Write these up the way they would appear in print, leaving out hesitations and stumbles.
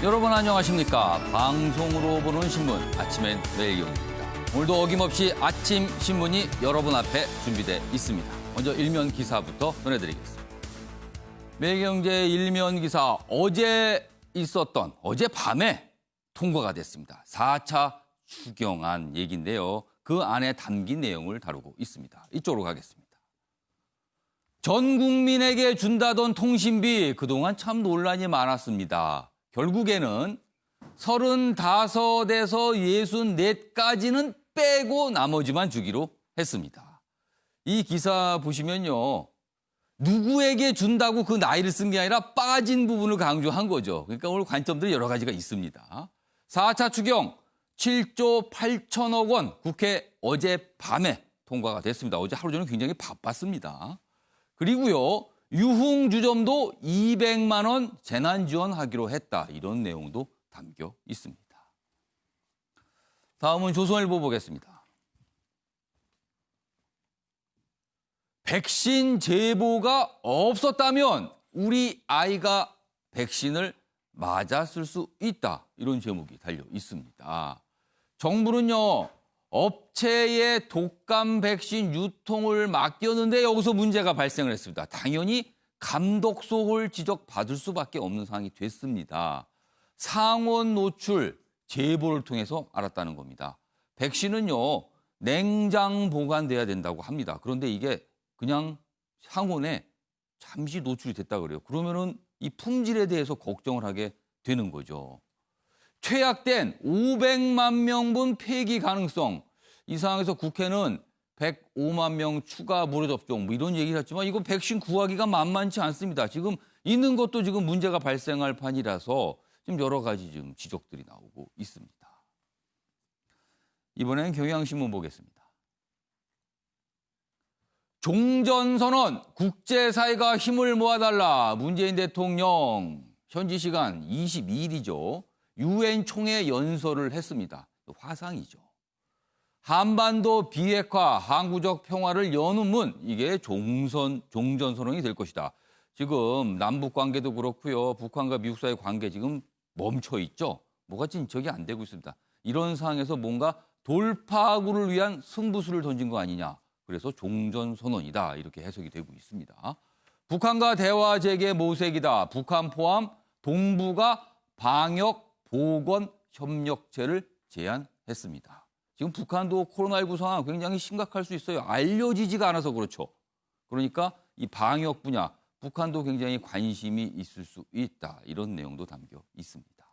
여러분 안녕하십니까? 방송으로 보는 신문 아침엔 매일경제입니다. 오늘도 어김없이 아침 신문이 여러분 앞에 준비돼 있습니다. 먼저 일면 기사부터 전해드리겠습니다. 매일경제 일면 기사 어젯밤에 통과가 됐습니다. 4차 추경안 얘기인데요. 그 안에 담긴 내용을 다루고 있습니다. 이쪽으로 가겠습니다. 전 국민에게 준다던 통신비 그동안 참 논란이 많았습니다. 결국에는 35에서 64까지는 빼고 나머지만 주기로 했습니다. 이 기사 보시면요. 누구에게 준다고 그 나이를 쓴 게 아니라 빠진 부분을 강조한 거죠. 그러니까 오늘 관점들이 여러 가지가 있습니다. 4차 추경 7조 8천억 원 국회 어젯밤에 통과가 됐습니다. 어제 하루 종일 굉장히 바빴습니다. 그리고요. 유흥주점도 200만 원 재난 지원하기로 했다. 이런 내용도 담겨 있습니다. 다음은 조선일보 보겠습니다. 백신 제보가 없었다면 우리 아이가 백신을 맞았을 수 있다. 이런 제목이 달려 있습니다. 정부는요. 업체에 독감 백신 유통을 맡겼는데 여기서 문제가 발생을 했습니다. 당연히 감독소홀 지적받을 수밖에 없는 상황이 됐습니다. 상온 노출 제보를 통해서 알았다는 겁니다. 백신은요. 냉장 보관돼야 된다고 합니다. 그런데 이게 그냥 상온에 잠시 노출이 됐다 그래요. 그러면은 이 품질에 대해서 걱정을 하게 되는 거죠. 퇴약된 500만 명분 폐기 가능성. 이 상황에서 국회는 105만 명 추가 무료 접종 이런 얘기를 했지만 이거 백신 구하기가 만만치 않습니다. 지금 있는 것도 지금 문제가 발생할 판이라서 지금 여러 가지 지금 지적들이 나오고 있습니다. 이번엔 경향신문 보겠습니다. 종전선언, 국제사회가 힘을 모아달라. 문재인 대통령 현지 시간 22일이죠. UN 총회 연설을 했습니다. 화상이죠. 한반도 비핵화, 항구적 평화를 여는 문, 이게 종전선언이 될 것이다. 지금 남북 관계도 그렇고요. 북한과 미국 사이의 관계 지금 멈춰 있죠. 뭐가 진척이 안 되고 있습니다. 이런 상황에서 뭔가 돌파구를 위한 승부수를 던진 거 아니냐. 그래서 종전선언이다. 이렇게 해석이 되고 있습니다. 북한과 대화 재개 모색이다. 북한 포함 동북아 방역 보건 협력체를 제안했습니다. 지금 북한도 코로나19 상황 굉장히 심각할 수 있어요. 알려지지가 않아서 그렇죠. 그러니까 이 방역 분야, 북한도 굉장히 관심이 있을 수 있다. 이런 내용도 담겨 있습니다.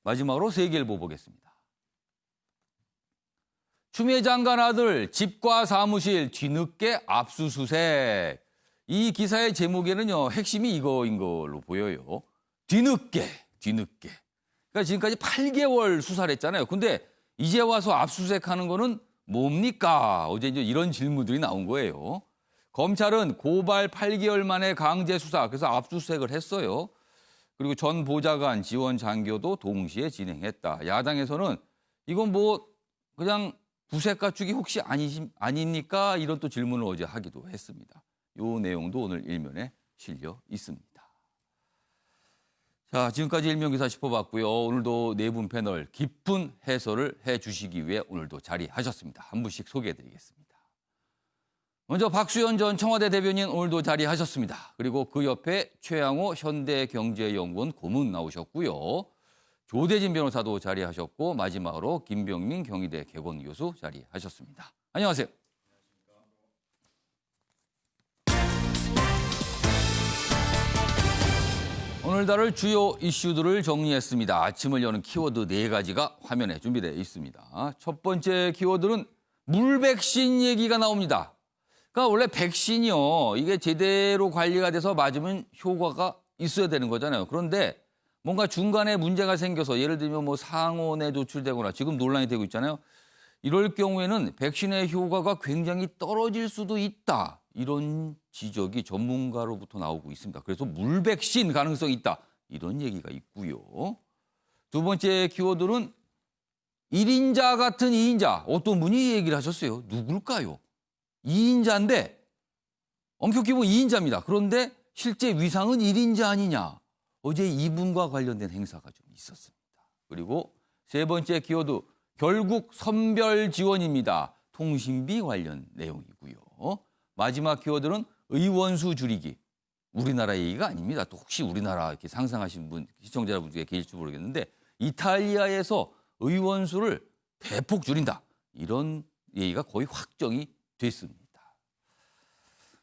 마지막으로 세계일보 보겠습니다. 추미애 장관 아들 집과 사무실 뒤늦게 압수수색. 이 기사의 제목에는요. 핵심이 이거인 걸로 보여요. 뒤늦게. 그러니까 지금까지 8개월 수사를 했잖아요. 근데 이제 와서 압수수색하는 거는 뭡니까? 어제 이제 이런 질문들이 나온 거예요. 검찰은 고발 8개월 만에 강제 수사, 그래서 압수수색을 했어요. 그리고 전 보좌관 지원 장교도 동시에 진행했다. 야당에서는 이건 뭐 그냥 부색 갖추기 혹시 아닙니까? 이런 또 질문을 어제 하기도 했습니다. 이 내용도 오늘 일면에 실려 있습니다. 자, 지금까지 일면기사 짚어봤고요. 오늘도 네 분 패널 깊은 해설을 해주시기 위해 오늘도 자리하셨습니다. 한 분씩 소개해드리겠습니다. 먼저 박수현 전 청와대 대변인 오늘도 자리하셨습니다. 그리고 그 옆에 최양호 현대경제연구원 고문 나오셨고요. 조대진 변호사도 자리하셨고 마지막으로 김병민 경희대 개건교수 자리하셨습니다. 안녕하세요. 오늘 다룰 주요 이슈들을 정리했습니다. 아침을 여는 키워드 4가지가 화면에 준비되어 있습니다. 첫 번째 키워드는 물백신 얘기가 나옵니다. 그러니까 원래 백신이요. 이게 제대로 관리가 돼서 맞으면 효과가 있어야 되는 거잖아요. 그런데 뭔가 중간에 문제가 생겨서 예를 들면 뭐 상온에 노출되거나 지금 논란이 되고 있잖아요. 이럴 경우에는 백신의 효과가 굉장히 떨어질 수도 있다. 이런 지적이 전문가로부터 나오고 있습니다. 그래서 물백신 가능성이 있다. 이런 얘기가 있고요. 두 번째 키워드는 1인자 같은 2인자. 어떤 분이 얘기를 하셨어요. 누굴까요? 2인자인데 엄격히 보면 2인자입니다. 그런데 실제 위상은 1인자 아니냐. 어제 이분과 관련된 행사가 좀 있었습니다. 그리고 세 번째 키워드, 결국 선별 지원입니다. 통신비 관련 내용이고요. 마지막 키워드는 의원수 줄이기. 우리나라 얘기가 아닙니다. 또 혹시 우리나라 이렇게 상상하신 분, 시청자분 중에 계실지 모르겠는데 이탈리아에서 의원수를 대폭 줄인다. 이런 얘기가 거의 확정이 됐습니다.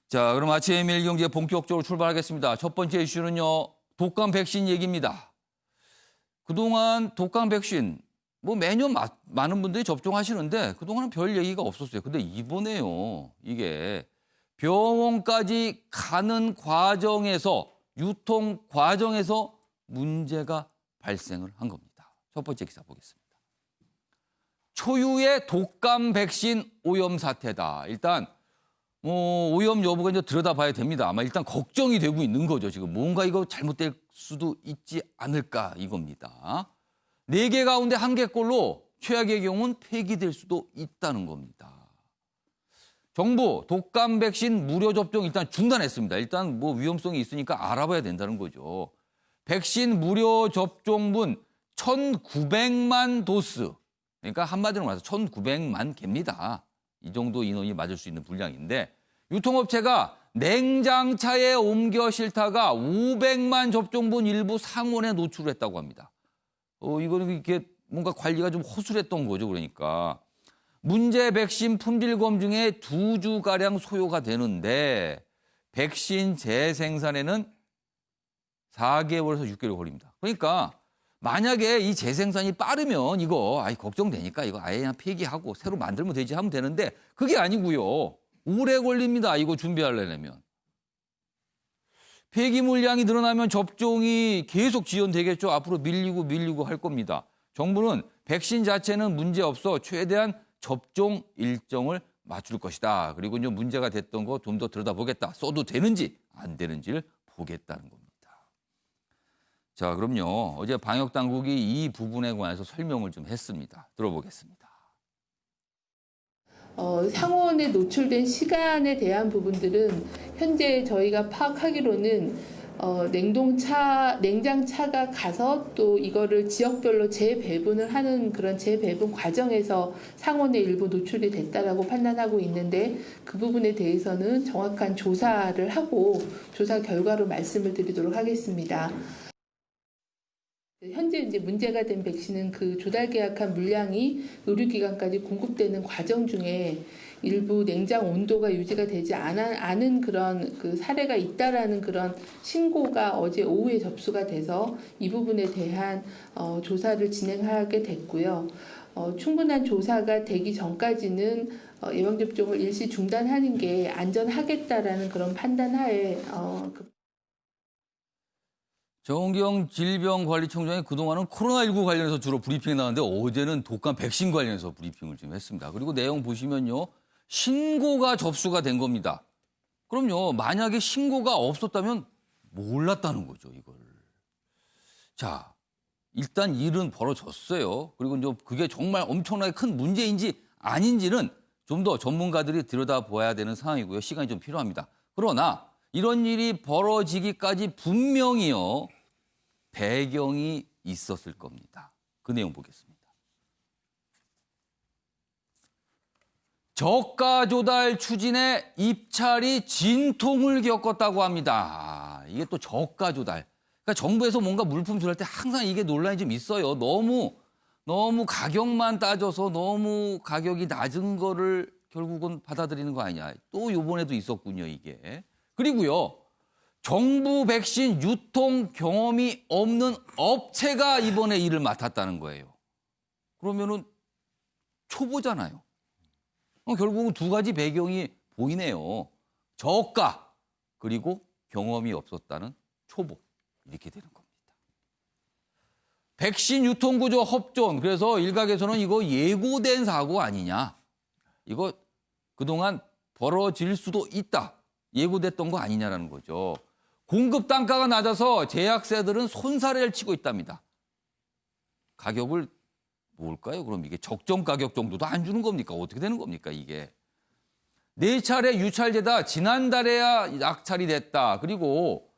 자, 그럼 아침 매일경제 본격적으로 출발하겠습니다. 첫 번째 이슈는요, 독감 백신 얘기입니다. 그동안 독감 백신 뭐 매년 많은 분들이 접종하시는데 그동안은 별 얘기가 없었어요. 근데 이번에요, 이게 병원까지 가는 과정에서, 유통 과정에서 문제가 발생을 한 겁니다. 첫 번째 기사 보겠습니다. 초유의 독감 백신 오염 사태다. 일단 오염 여부가 이제 들여다봐야 됩니다. 아마 일단 걱정이 되고 있는 거죠. 지금 뭔가 이거 잘못될 수도 있지 않을까 이겁니다. 4개 가운데 1개꼴로 최악의 경우는 폐기될 수도 있다는 겁니다. 정부 독감 백신 무료 접종 일단 중단했습니다. 일단 뭐 위험성이 있으니까 알아봐야 된다는 거죠. 백신 무료 접종분 1,900만 도스. 그러니까 한마디로 말해서 1,900만 개입니다. 이 정도 인원이 맞을 수 있는 분량인데 유통업체가 냉장차에 옮겨 싣다가 500만 접종분 일부 상온에 노출했다고 합니다. 이거는 이렇게 뭔가 관리가 좀 허술했던 거죠. 그러니까 문제 백신 품질 검증에 2주가량 소요가 되는데 백신 재생산에는 4개월에서 6개월 걸립니다. 그러니까 만약에 이 재생산이 빠르면 이거 걱정되니까 이거 아예 그냥 폐기하고 새로 만들면 되지 하면 되는데 그게 아니고요. 오래 걸립니다. 이거 준비하려면. 폐기 물량이 늘어나면 접종이 계속 지연되겠죠. 앞으로 밀리고 할 겁니다. 정부는 백신 자체는 문제없어 최대한 접종 일정을 맞출 것이다. 그리고 이제 문제가 됐던 거 좀 더 들여다보겠다. 써도 되는지 안 되는지를 보겠다는 겁니다. 자, 그럼요. 어제 방역당국이 이 부분에 관해서 설명을 좀 했습니다. 들어보겠습니다. 상온에 노출된 시간에 대한 부분들은 현재 저희가 파악하기로는 냉장차가 가서 또 이거를 지역별로 재배분을 하는 그런 재배분 과정에서 상온에 일부 노출이 됐다라고 판단하고 있는데 그 부분에 대해서는 정확한 조사를 하고 조사 결과로 말씀을 드리도록 하겠습니다. 현재 이제 문제가 된 백신은 그 조달 계약한 물량이 의료기관까지 공급되는 과정 중에 일부 냉장 온도가 유지가 되지 않은 그런 그 사례가 있다라는 그런 신고가 어제 오후에 접수가 돼서 이 부분에 대한 조사를 진행하게 됐고요. 충분한 조사가 되기 전까지는 예방접종을 일시 중단하는 게 안전하겠다라는 그런 판단하에 정은경 질병관리청장이 그동안은 코로나19 관련해서 주로 브리핑이 나왔는데 어제는 독감 백신 관련해서 브리핑을 좀 했습니다. 그리고 내용 보시면요. 신고가 접수가 된 겁니다. 그럼요. 만약에 신고가 없었다면 몰랐다는 거죠, 이걸. 자, 일단 일은 벌어졌어요. 그리고 이제 그게 정말 엄청나게 큰 문제인지 아닌지는 좀 더 전문가들이 들여다봐야 되는 상황이고요. 시간이 좀 필요합니다. 그러나 이런 일이 벌어지기까지 분명히요. 배경이 있었을 겁니다. 그 내용 보겠습니다. 저가 조달 추진에 입찰이 진통을 겪었다고 합니다. 이게 또 저가 조달. 그러니까 정부에서 뭔가 물품 조달할 때 항상 이게 논란이 좀 있어요. 너무 가격만 따져서 너무 가격이 낮은 거를 결국은 받아들이는 거 아니냐. 또 이번에도 있었군요, 이게. 그리고요. 정부 백신 유통 경험이 없는 업체가 이번에 일을 맡았다는 거예요. 그러면은 초보잖아요. 결국은 두 가지 배경이 보이네요. 저가 그리고 경험이 없었다는 초보 이렇게 되는 겁니다. 백신 유통구조 협조원. 그래서 일각에서는 이거 예고된 사고 아니냐. 이거 그동안 벌어질 수도 있다. 예고됐던 거 아니냐라는 거죠. 공급 단가가 낮아서 제약사들은 손사래를 치고 있답니다. 가격을 뭘까요? 그럼 이게 적정 가격 정도도 안 주는 겁니까? 어떻게 되는 겁니까? 이게. 4차례 유찰되다 지난달에야 낙찰이 됐다. 그리고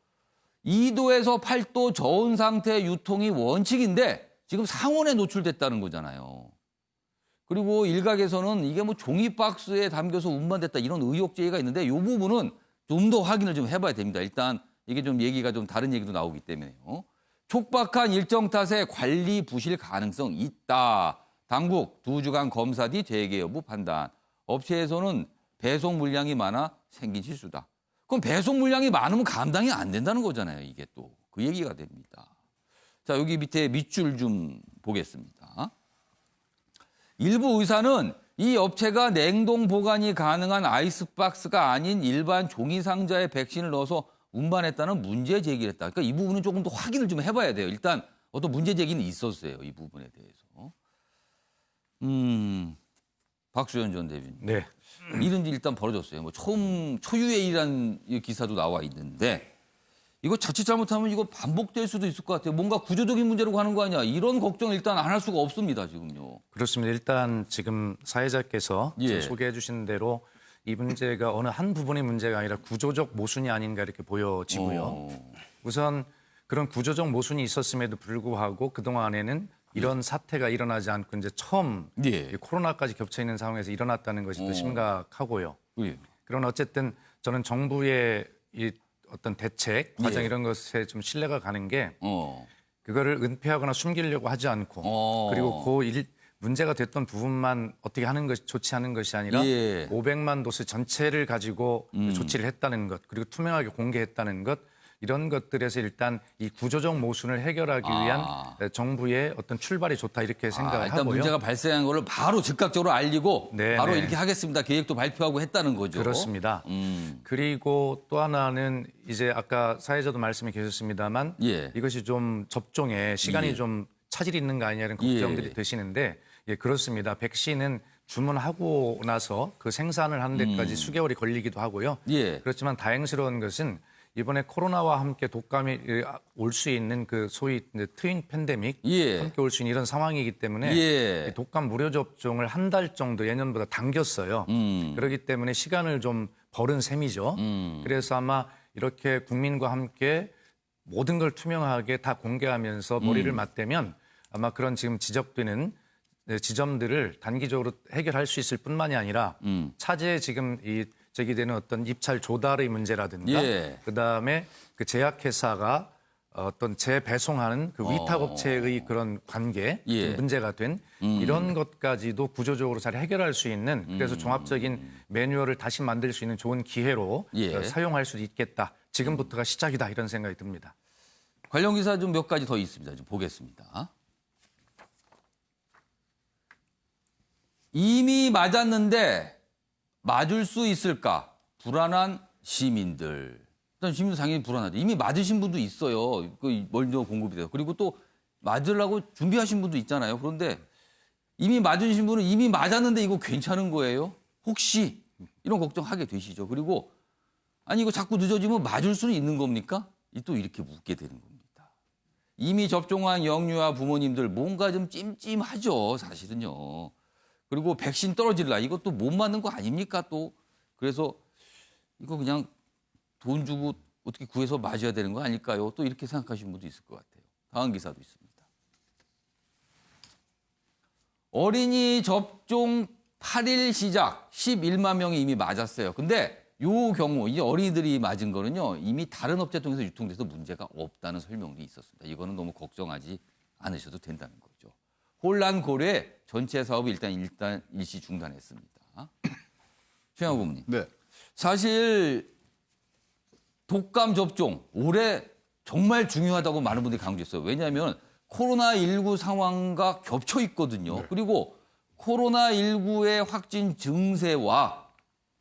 2도에서 8도 저온 상태 유통이 원칙인데 지금 상온에 노출됐다는 거잖아요. 그리고 일각에서는 이게 뭐 종이 박스에 담겨서 운반됐다 이런 의혹 제기가 있는데 이 부분은 좀 더 확인을 좀 해봐야 됩니다. 일단 이게 좀 얘기가 좀 다른 얘기도 나오기 때문에요. 촉박한 일정 탓에 관리 부실 가능성 있다. 당국 2주간 검사 뒤 재개 여부 판단. 업체에서는 배송 물량이 많아 생긴 실수다. 그럼 배송 물량이 많으면 감당이 안 된다는 거잖아요. 이게 또 그 얘기가 됩니다. 자, 여기 밑에 밑줄 좀 보겠습니다. 일부 의사는 이 업체가 냉동 보관이 가능한 아이스박스가 아닌 일반 종이 상자에 백신을 넣어서 운반했다는 문제 제기를 했다. 그러니까 이 부분은 조금 더 확인을 좀 해봐야 돼요. 일단 어떤 문제 제기는 있었어요. 이 부분에 대해서. 박수현 전 대변인. 네. 이런 일이 일단 벌어졌어요. 뭐 초유의 일이라는 기사도 나와 있는데 이거 자칫 잘못하면 이거 반복될 수도 있을 것 같아요. 뭔가 구조적인 문제로 가는 거 아니야. 이런 걱정 일단 안 할 수가 없습니다. 지금요. 그렇습니다. 일단 지금 사회자께서 예. 지금 소개해 주신 대로 이 문제가 어느 한 부분의 문제가 아니라 구조적 모순이 아닌가 이렇게 보여지고요. 우선 그런 구조적 모순이 있었음에도 불구하고 그동안에는 이런 사태가 일어나지 않고 이제 처음 예. 코로나까지 겹쳐 있는 상황에서 일어났다는 것이 더 심각하고요. 예. 그러나 어쨌든 저는 정부의 이 어떤 대책, 과정 예. 이런 것에 좀 신뢰가 가는 게 어. 그거를 은폐하거나 숨기려고 하지 않고 그리고 문제가 됐던 부분만 어떻게 하는 것이 좋지 않은 것이 아니라 예. 500만 도스 전체를 가지고 조치를 했다는 것 그리고 투명하게 공개했다는 것 이런 것들에서 일단 이 구조적 모순을 해결하기 위한 정부의 어떤 출발이 좋다 이렇게 생각을 일단 하고요. 문제가 발생한 거를 바로 즉각적으로 알리고 네, 바로 네. 이렇게 하겠습니다. 계획도 발표하고 했다는 거죠. 그렇습니다. 그리고 또 하나는 이제 아까 사회자도 말씀이 계셨습니다만 예. 이것이 좀 접종에 시간이 예. 좀 차질이 있는 거 아니냐는 걱정들이 예. 되시는데 예, 그렇습니다. 백신은 주문하고 나서 그 생산을 하는 데까지 수개월이 걸리기도 하고요. 예. 그렇지만 다행스러운 것은 이번에 코로나와 함께 독감이 올 수 있는 그 소위 트윈 팬데믹 예. 함께 올 수 있는 이런 상황이기 때문에 예. 이 독감 무료 접종을 한 달 정도 예년보다 당겼어요. 그렇기 때문에 시간을 좀 벌은 셈이죠. 그래서 아마 이렇게 국민과 함께 모든 걸 투명하게 다 공개하면서 머리를 맞대면 아마 그런 지금 지적되는 지점들을 단기적으로 해결할 수 있을 뿐만이 아니라 차제에 지금 이 제기되는 어떤 입찰 조달의 문제라든가 예. 그다음에 그 제약회사가 어떤 재배송하는 그 위탁업체의 그런 관계 예. 문제가 된 이런 것까지도 구조적으로 잘 해결할 수 있는 그래서 종합적인 매뉴얼을 다시 만들 수 있는 좋은 기회로 예. 사용할 수 있겠다. 지금부터가 시작이다 이런 생각이 듭니다. 관련 기사 좀 몇 가지 더 있습니다. 좀 보겠습니다. 이미 맞았는데 맞을 수 있을까? 불안한 시민들. 일단 시민들 당연히 불안하죠. 이미 맞으신 분도 있어요. 먼저 공급이 돼요. 그리고 또 맞으려고 준비하신 분도 있잖아요. 그런데 이미 맞으신 분은 이미 맞았는데 이거 괜찮은 거예요? 혹시 이런 걱정하게 되시죠. 그리고 아니 이거 자꾸 늦어지면 맞을 수는 있는 겁니까? 또 이렇게 묻게 되는 겁니다. 이미 접종한 영유아 부모님들 뭔가 좀 찜찜하죠. 사실은요. 그리고 백신 떨어질라 이것도 못 맞는 거 아닙니까 또. 그래서 이거 그냥 돈 주고 어떻게 구해서 맞아야 되는 거 아닐까요? 또 이렇게 생각하시는 분도 있을 것 같아요. 다음 기사도 있습니다. 어린이 접종 8일 시작 11만 명이 이미 맞았어요. 근데 이 경우 이 어린이들이 맞은 거는요. 이미 다른 업체 통해서 유통돼서 문제가 없다는 설명이 있었습니다. 이거는 너무 걱정하지 않으셔도 된다는 거죠. 혼란 고려에 전체 사업을 일단 일시 중단했습니다. 최영호 고문님. 네. 사실 독감 접종 올해 정말 중요하다고 많은 분들이 강조했어요. 왜냐하면 코로나19 상황과 겹쳐 있거든요. 그리고 코로나19의 확진 증세와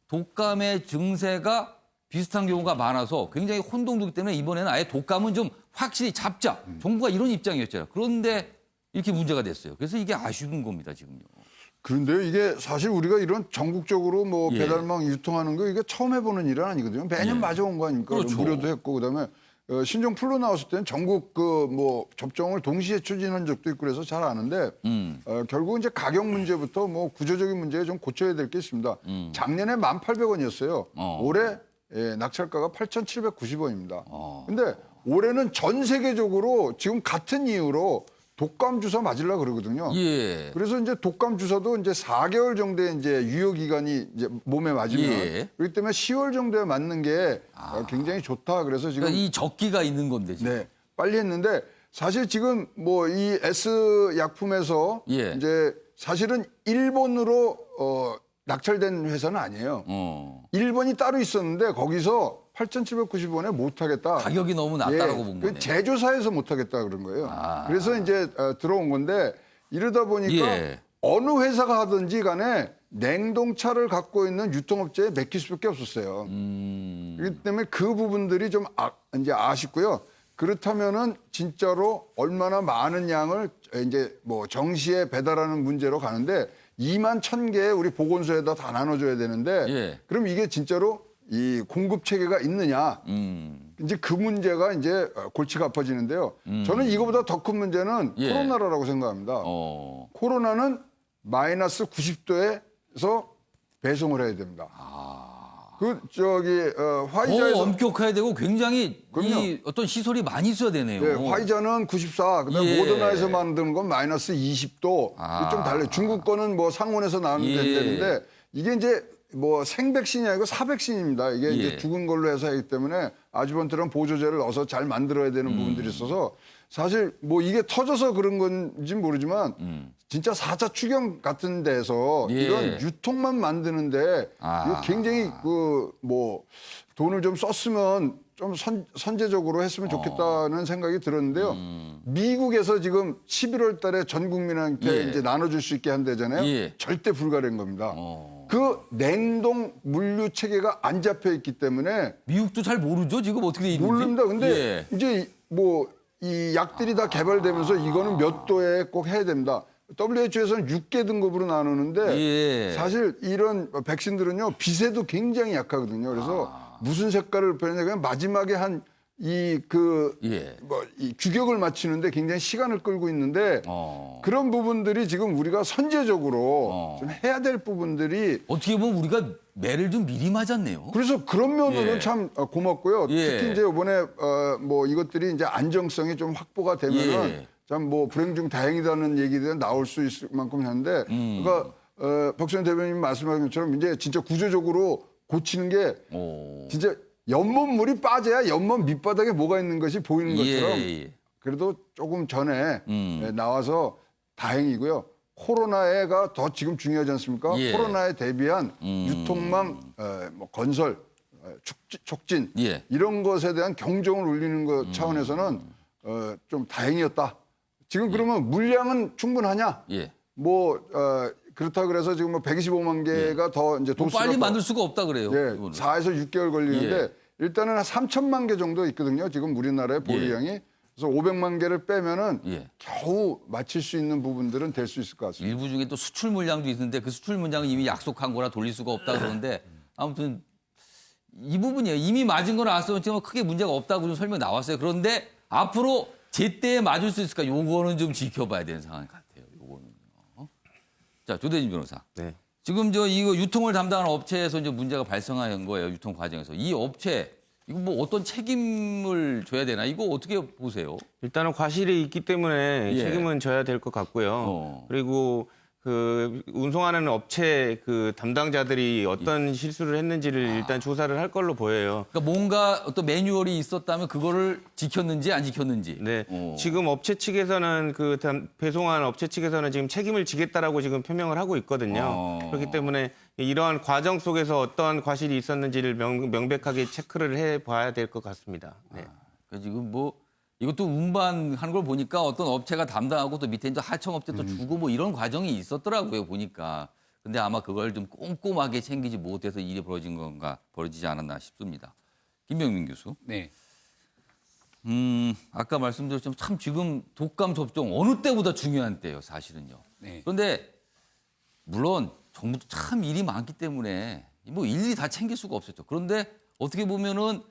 독감의 증세가 비슷한 경우가 많아서 굉장히 혼동되기 때문에 이번에는 아예 독감은 좀 확실히 잡자. 정부가 이런 입장이었잖아요. 그런데 이렇게 문제가 됐어요. 그래서 이게 아쉬운 겁니다, 지금요. 그런데요, 이게 사실 우리가 이런 전국적으로 뭐 예. 배달망 유통하는 거 이게 처음 해보는 일은 아니거든요. 매년 예. 맞아온 거 아닙니까? 그렇죠. 무료도 했고 그다음에 신종 플루 나왔을 때는 전국 그 뭐 접종을 동시에 추진한 적도 있고 그래서 잘 아는데 결국 이제 가격 문제부터 뭐 구조적인 문제에 좀 고쳐야 될 게 있습니다. 작년에 1,800원이었어요. 올해 낙찰가가 8,790원입니다. 근데 올해는 전 세계적으로 지금 같은 이유로 독감 주사 맞으려고 그러거든요. 예. 그래서 이제 독감 주사도 이제 4개월 정도의 이제 유효 기간이 이제 몸에 맞으면 예. 그렇기 때문에 10월 정도에 맞는 게 굉장히 좋다. 그래서 지금 그러니까 이 적기가 있는 건데 지금. 네, 빨리 했는데 사실 지금 뭐 이 S 약품에서 예. 이제 사실은 일본으로 낙찰된 회사는 아니에요. 일본이 따로 있었는데 거기서 8,790원에 못 하겠다. 가격이 너무 낮다라고 본 거네. 제조사에서 못 하겠다 그런 거예요. 그래서 이제 들어온 건데 이러다 보니까 예. 어느 회사가 하든지 간에 냉동차를 갖고 있는 유통업체에 맡길 수밖에 없었어요. 그렇기 때문에 그 부분들이 좀 이제 아쉽고요. 그렇다면은 진짜로 얼마나 많은 양을 이제 뭐 정시에 배달하는 문제로 가는데 2만 1,000개 우리 보건소에다 다 나눠줘야 되는데 예. 그럼 이게 진짜로 이 공급 체계가 있느냐? 이제 그 문제가 이제 골치가 아파지는데요. 저는 이거보다 더 큰 문제는 예. 코로나라고 생각합니다. 코로나는 마이너스 90도에서 배송을 해야 됩니다. 그 저기 더 화이자에서 엄격해야 되고 굉장히 그럼요. 이 어떤 시설이 많이 있어야 되네요. 네, 화이자는 94, 그다음 예. 모더나에서 만드는 건 마이너스 20도. 좀 달라요. 중국 거는 뭐 상온에서 나오는 예. 데인데 이게 이제 뭐 생백신이 아니고 사백신입니다. 이게 예. 이제 죽은 걸로 해서 하기 때문에 아주번트랑 보조제를 넣어서 잘 만들어야 되는 부분들이 있어서 사실 뭐 이게 터져서 그런 건지 모르지만 진짜 4차 추경 같은 데서 예. 이런 유통만 만드는데 이거 굉장히 그 뭐 돈을 좀 썼으면 좀 선제적으로 했으면 좋겠다는 생각이 들었는데요. 미국에서 지금 11월 달에 전 국민한테 예. 이제 나눠줄 수 있게 한대잖아요. 예. 절대 불가능한 겁니다. 그 냉동 물류 체계가 안 잡혀 있기 때문에 미국도 잘 모르죠. 지금 어떻게 돼 있는지. 모릅니다. 근데 예. 이제 뭐 이 약들이 다 개발되면서 이거는 몇 도에 꼭 해야 됩니다. WHO에서는 6개 등급으로 나누는데 예. 사실 이런 백신들은요 빛에도 굉장히 약하거든요. 그래서 무슨 색깔을 표현해 그냥 마지막에 한 이 그 예. 뭐 이 규격을 맞추는데 굉장히 시간을 끌고 있는데 그런 부분들이 지금 우리가 선제적으로 좀 해야 될 부분들이 어떻게 보면 우리가 매를 좀 미리 맞았네요. 그래서 그런 면으로는 예. 참 고맙고요. 예. 특히 이제 이번에 뭐 이것들이 이제 안정성이 좀 확보가 되면은 예. 참 뭐 불행 중 다행이다는 얘기들은 나올 수 있을 만큼 하는데 그러니까 박수현 대변인 말씀하신 것처럼 이제 진짜 구조적으로 고치는 게 진짜 연못물이 빠져야 연못 밑바닥에 뭐가 있는 것이 보이는 것처럼 예. 그래도 조금 전에 나와서 다행이고요. 코로나가 더 지금 중요하지 않습니까? 예. 코로나에 대비한 유통망 뭐 건설, 촉진 예. 이런 것에 대한 경종을 울리는 것 차원에서는 좀 다행이었다. 지금 그러면 물량은 충분하냐? 예. 뭐 그렇다 그래서 지금 뭐 125만 개가 더 이제 뭐 도수가 빨리 더 만들 수가 없다 그래요. 예, 이거는. 4에서 6개월 걸리는데 예. 일단은 한 3천만 개 정도 있거든요. 지금 우리나라의 보유량이. 그래서 500만 개를 빼면은 예. 겨우 맞출 수 있는 부분들은 될 수 있을 것 같습니다. 일부 중에 또 수출 물량도 있는데 그 수출 물량은 이미 약속한 거라 돌릴 수가 없다 그러는데 아무튼 이 부분이에요. 이미 맞은 건 알았으면 크게 문제가 없다고 좀 설명 나왔어요. 그런데 앞으로 제때에 맞을 수 있을까? 요거는 좀 지켜봐야 되는 상황 같아요. 요거는요. 자, 조대진 변호사. 네. 지금 이거 유통을 담당하는 업체에서 이제 문제가 발생한 거예요. 유통 과정에서. 이 업체 이거 뭐 어떤 책임을 져야 되나? 이거 어떻게 보세요? 일단은 과실이 있기 때문에 예. 책임은 져야 될 것 같고요. 그리고 그 운송하는 업체 그 담당자들이 어떤 실수를 했는지를 일단 조사를 할 걸로 보여요. 그러니까 뭔가 어떤 매뉴얼이 있었다면 그거를 지켰는지 안 지켰는지. 네. 지금 업체 측에서는 배송한 업체 측에서는 지금 책임을 지겠다라고 지금 표명을 하고 있거든요. 그렇기 때문에 이러한 과정 속에서 어떤 과실이 있었는지를 명백하게 체크를 해 봐야 될 것 같습니다. 네. 그러니까 지금 뭐 이것도 운반하는 걸 보니까 어떤 업체가 담당하고 또 밑에 이제 하청업체 또 주고 뭐 이런 과정이 있었더라고요, 보니까. 근데 아마 그걸 좀 꼼꼼하게 챙기지 못해서 일이 벌어지지 않았나 싶습니다. 김병민 교수. 네. 아까 말씀드렸지만 참 지금 독감 접종 어느 때보다 중요한 때예요, 사실은요. 네. 그런데 물론 정부도 참 일이 많기 때문에 뭐 일일이 다 챙길 수가 없었죠. 그런데 어떻게 보면은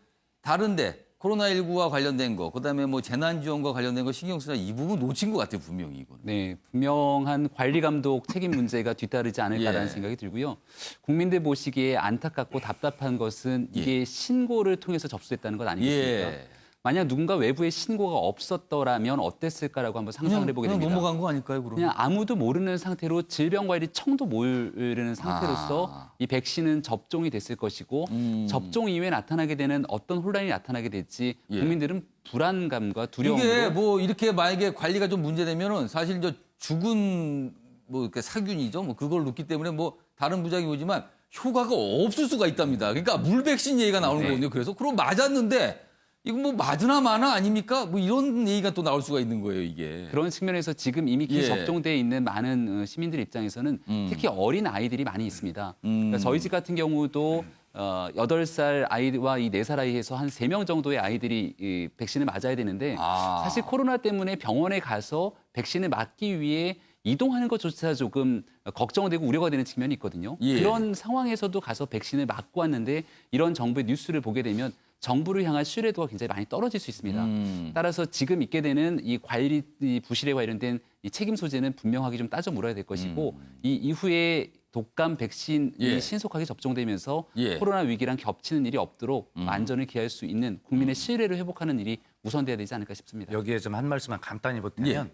다른데 코로나19와 관련된 거, 그다음에 뭐 재난지원과 관련된 거 신경 쓰나 이 부분 놓친 것 같아요, 분명히 이거는. 네, 분명한 관리 감독 책임 문제가 뒤따르지 않을까라는 예. 생각이 들고요. 국민들 보시기에 안타깝고 답답한 것은 이게 신고를 통해서 접수됐다는 것 아니겠습니까? 예. 만약 누군가 외부에 신고가 없었더라면 어땠을까라고 한번 상상을 해보게 그냥 됩니다. 넘어간 거 아닐까요, 그럼? 그냥 아무도 모르는 상태로 질병관리청도 모르는 상태로서 이 백신은 접종이 됐을 것이고 접종 이후에 나타나게 되는 어떤 혼란이 나타나게 될지 예. 국민들은 불안감과 두려움으로 이게 뭐 이렇게 만약에 관리가 좀 문제되면은 사실 저 죽은 뭐 이렇게 사균이죠. 뭐 그걸 넣기 때문에 뭐 다른 부작용이 오지만 효과가 없을 수가 있답니다. 그러니까 물 백신 얘기가 나오는 네. 거거든요. 그래서 그럼 맞았는데 이거 뭐 맞으나 마나 아닙니까? 뭐 이런 얘기가 또 나올 수가 있는 거예요, 이게. 그런 측면에서 지금 이미 예. 접종돼 있는 많은 시민들 입장에서는 특히 어린 아이들이 많이 있습니다. 그러니까 저희 집 같은 경우도 8살 아이와 이 4살 아이에서 한 3명 정도의 아이들이 이 백신을 맞아야 되는데 사실 코로나 때문에 병원에 가서 백신을 맞기 위해 이동하는 것조차 조금 걱정되고 우려가 되는 측면이 있거든요. 예. 그런 상황에서도 가서 백신을 맞고 왔는데 이런 정부의 뉴스를 보게 되면 정부를 향한 신뢰도가 굉장히 많이 떨어질 수 있습니다. 따라서 지금 있게 되는 이 관리 이 부실에 관련된 이 책임 소재는 분명하게 좀 따져 물어야 될 것이고 이 이후에 독감 백신이 예. 신속하게 접종되면서 예. 코로나 위기랑 겹치는 일이 없도록 안전을 기할 수 있는 국민의 신뢰를 회복하는 일이 우선돼야 되지 않을까 싶습니다. 여기에 좀 한 말씀만 간단히 보태면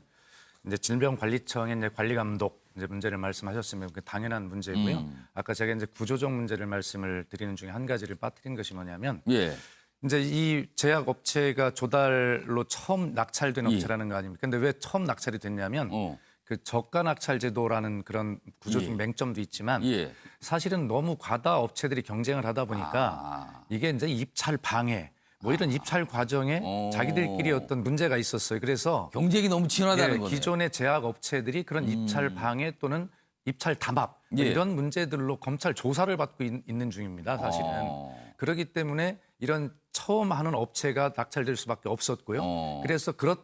이제 질병관리청의 이제 관리 감독 이제 문제를 말씀하셨으면 그 당연한 문제고요. 아까 제가 이제 구조적 문제를 말씀을 드리는 중에 한 가지를 빠뜨린 것이 뭐냐면 예. 이제 이 제약 업체가 조달로 처음 낙찰된 예. 업체라는 거 아닙니까? 근데 왜 처음 낙찰이 됐냐면 그 저가 낙찰 제도라는 그런 구조적 예. 맹점도 있지만 예. 사실은 너무 과다 업체들이 경쟁을 하다 보니까 이게 이제 입찰 방해 뭐 이런 입찰 과정에 자기들끼리 어떤 문제가 있었어요. 그래서 경쟁이 너무 치열하다는 거네요. 기존의 제약 업체들이 그런 입찰 방해 또는 입찰 담합 뭐 예. 이런 문제들로 검찰 조사를 받고 있는 중입니다. 사실은. 그렇기 때문에 이런 처음 하는 업체가 낙찰될 수밖에 없었고요. 그래서 그럴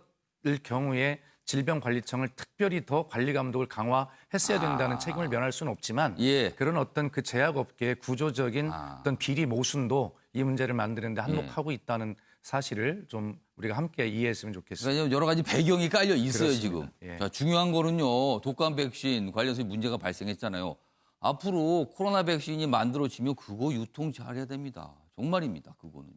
경우에 질병관리청을 특별히 더 관리 감독을 강화했어야 된다는 책임을 면할 수는 없지만 예. 그런 어떤 그 제약업계의 구조적인 어떤 비리 모순도 이 문제를 만드는데 한몫하고 있다는 사실을 좀 우리가 함께 이해했으면 좋겠습니다. 그러니까 여러 가지 배경이 깔려 있어요, 그렇습니다. 지금. 예. 자, 중요한 거는요. 독감 백신 관련해서 문제가 발생했잖아요. 앞으로 코로나 백신이 만들어지면 그거 유통 잘해야 됩니다. 정말입니다. 그거는요.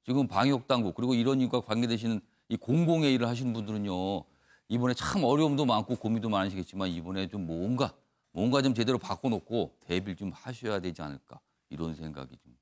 지금 방역 당국 그리고 이런 일과 관계되시는 이 공공의 일을 하시는 분들은요. 이번에 참 어려움도 많고 고민도 많으시겠지만 이번에 좀 뭔가 좀 제대로 바꿔놓고 대비를 좀 하셔야 되지 않을까 이런 생각이 좀